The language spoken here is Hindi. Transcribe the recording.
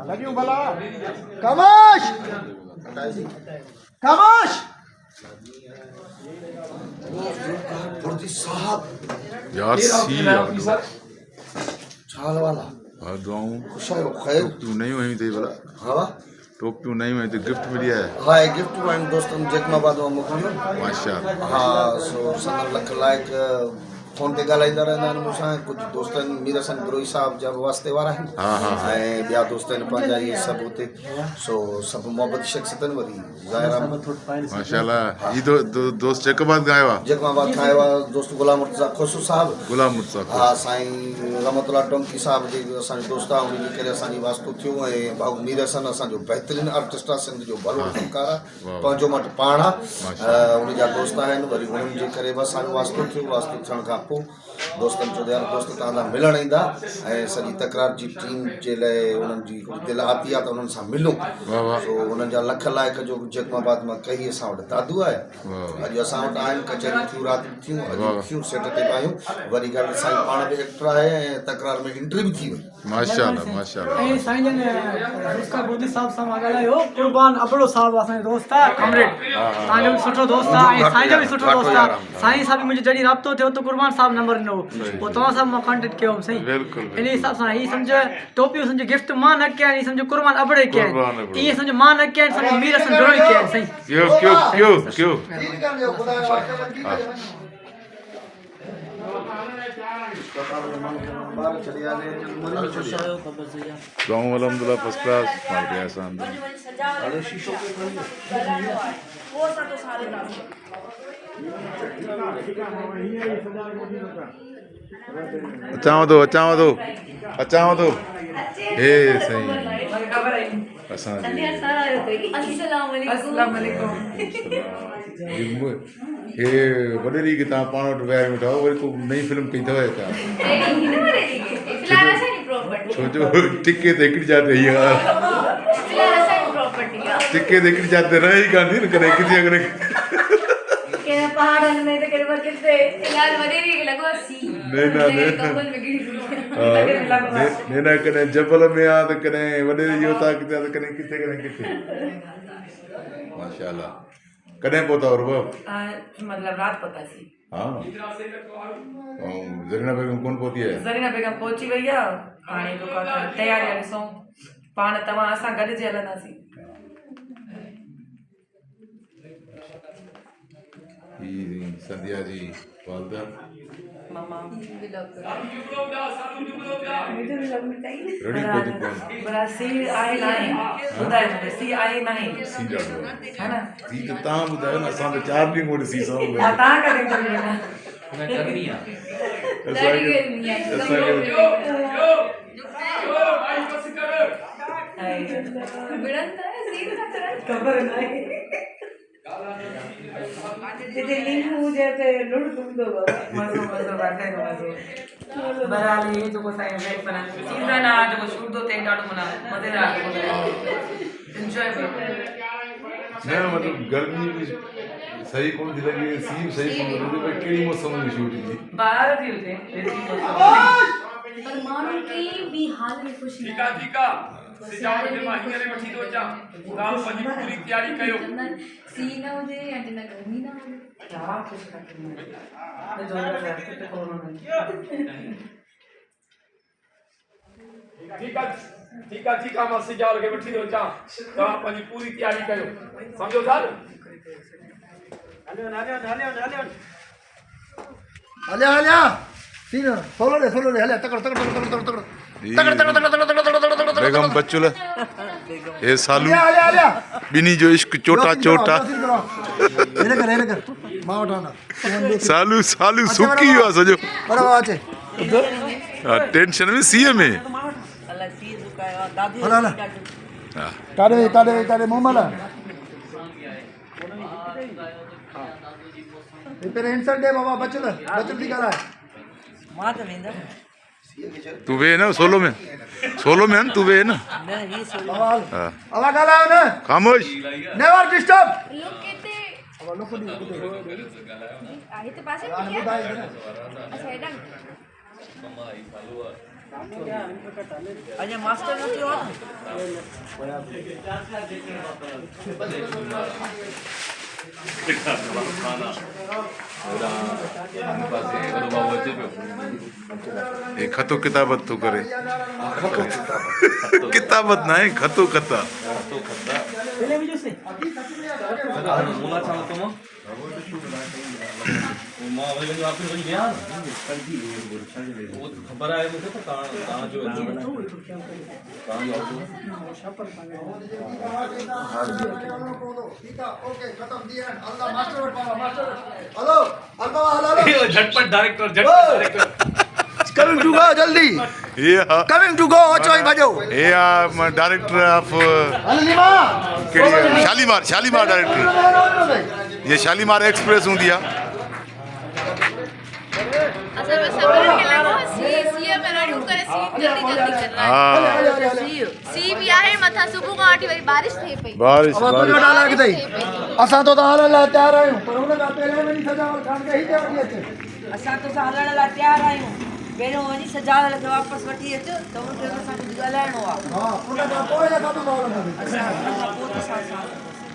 लगी भला कमाश कमाश बुर्दी साहब यार सी छाल वाला दुआऊं खुश है खैर तू नहीं हुई थी भला हाँ टोप तू नहीं हुई तो गिफ्ट मिली है हाँ गिफ्ट वाइन दोस्तन जगमाबाद में मोकिलियो माशाल्लाह हाँ सो सदर लख लाइक फोन ते ॻाल्हाईंदा रहंदा आहिनि मूंसां कुझु दोस्तनि मीर हसन गुरोई साहब जा वास्ते वारा आहिनि ऐं ॿिया दोस्त आहिनि पंहिंजा इहे सभु हुते सो सभु मोहबत शख़्सियत आहिनि वरी ज़ाहिर माशाल्लाह ये दोस्त जगमाबाद खां आयो आहे जगमाबाद खां आयो आहे दोस्त गुलाम मुर्तज़ा खोसू साहब गुलाम मुर्तज़ा हा साईं रहमतुल्ला टोंकी साहब जे असांजो दोस्त आहे उनजे करे असांजी वास्तो थियो ऐं भाऊ मीर हसन असांजो बहितरीनु आर्टिस्ट आहे सिंध जो भलो फनकार आहे पंहिंजो मट पाण आहे उनजा दोस्त आहिनि वरी उन्हनि जे करे बि असांजो वास्तो थियो वास्तो थियण खां पोइ दोस्तनि चयो यार दोस्त तव्हां मिलण ईंदा ऐं सॼी तकरार जी टीम जे लाइ उन्हनि जी दिलि आती आहे त उन्हनि सां मिलूं सो उन्हनि जा लख लाइक जो जगमाबाद मां कई असां वटि दादू आहे अॼु असां वटि आहिनि कचहरियूं थियूं राति थियूं अॼु थियूं सेट ते पायूं वरी ॻाल्हि साईं पाण बि एक्टर आहे ऐं तकरार में एंट्री बि थी वई माशाल्लाह माशाल्लाह ऐं साईं जन ज़ुल्फ़िकार बुर्दी साहब सां मां ॻाल्हायो कुर्बान अबड़ो साहब असांजो दोस्त आहे कमरेड तव्हांजो बि सुठो दोस्त आहे ऐं साईं जो बि सुठो दोस्त आहे साईं सां बि मुंहिंजो जॾहिं राब्तो थियो त कुर्बान साहब नंबर ॾिनो पोइ तव्हां सां मां कॉन्टेक्ट कयो हुउमि साईं इन हिसाब सां हीअ सम्झो टोपियूं सम्झो गिफ्ट मां न कया आहिनि सम्झो कुर्बान अबड़े कया आहिनि ईअं सम्झो मां न कया आहिनि सम्झो मीर हसन घणो ई कया आहिनि साईं क्यों गाँव अलहमदुल्ला फर्स्ट क्लास मार गया आसान अचांव तो हे सही असांजी हे वॾेरी की तव्हां पाण वटि विया वेठा वरी को नई फिल्म कई अथव छो जो टिके ते हिकिड़ी जात इहा टिके ते हिकिड़ी जात रहे ई कान थी न कॾहिं किथे अगरि पहाड़न में तो करे किथे यार वडेरी के लगो सी कंबल में गिरी नैना कॾहिं जबल में आ त कॾहिं वडेरी जो था किथे त कॾहिं किथे माशाल्लाह कॾहिं पहुता और मतलब रात पता सी हां ज़रीना बेगम कौन पहुती है ज़रीना बेगम पहुची वई है हाणे जो का तैयारी ॾिसो पाण तव्हां असां गॾिजी हलंदासीं संध्या जी वालदा मामा रेडी कोई कौन बड़ा सी आए नहीं बुधाए मुझे सी आए नहीं सी डालो है ना सी तो तव्हां ॿुधायो न असां त 4 ॾींहं कोन सी सौ तव्हां कॾहिं करनी है मैं करनी है खबर नहीं इते लिंक हुजे ते लुड़ तुंदो मजो बाटे मजो बराली ये जो को साइन वेट बना सीजन आ जो शूट दो ते डाडो मना मजेदार एंजॉय न मतलब गर्मी भी सही कौन थी लगी सी सही कौन लगी भाई केड़ी मौसम में शूट की बाहर थी हुते पर मानो की भी हाल में खुश ठीक है सिजाव जे मां हींअर वठी थो अचां तव्हां पंहिंजी पूरी तयारी कयो सी न हुजे या न गर्मी न हुजे क्या कुछ करना है जो रास्ते पे कोरोना ठीक है मां सिजाव खे वठी थो अचां तव्हां पंहिंजी पूरी तयारी कयो सम्झो था हलिया सीन फॉलो ले हलिया तकड़ बेगम बचुल ये सालू बिनी जो इश्क चोटा चोटा हेरे कर मां उठाना सालू सुकी हुआ सजो बड़ा अचे टेंशन में सीए में अल्लाह सी झुकाया दादी हला तारे मोमल तेरे इंसल्ट दे बाबा बचल दी करा मां तो वेंदा तू वे ना सोलो में है ना तू वे ना नहीं सोलो आवा गाला ना खामोश नेवर डिस्टर्ब लोग कहते अब लोग को आहे तो पासे में क्या अच्छा एडा अञा मास्टर न थियो आहे ये खतो किताबत तो करे किताबत ना है खतो खता खबर आहे मूंखे त तव्हां जो झटपट डायरेक्टर कमिंग टू गो जल्दी ये कमिंग टू गो अचो ही भजो ये director of Shalimar Shalimar director ये शालीमार एक्सप्रेस हूंदी आहे असल में सबर के लॻो सी में रड़ियूं करे सी जल्दी करना सी भी आहे मथा सुबुह खां वठी वरी बारिश थिए पई बारिश अब तुझो डाला कि तई असां तो हलण लाइ तयार आहियूं पर हुन खां पहिरियों वञी सजावट खान खे ही वठी अचे असां तो हलण लाइ तयार आहियूं पहिरियों वञी सजावल खे वापसि वठी अचो त हुनखे असां कुझु ॻाल्हाइणो आहे हां हुन खां पोइ असां तो असां पोइ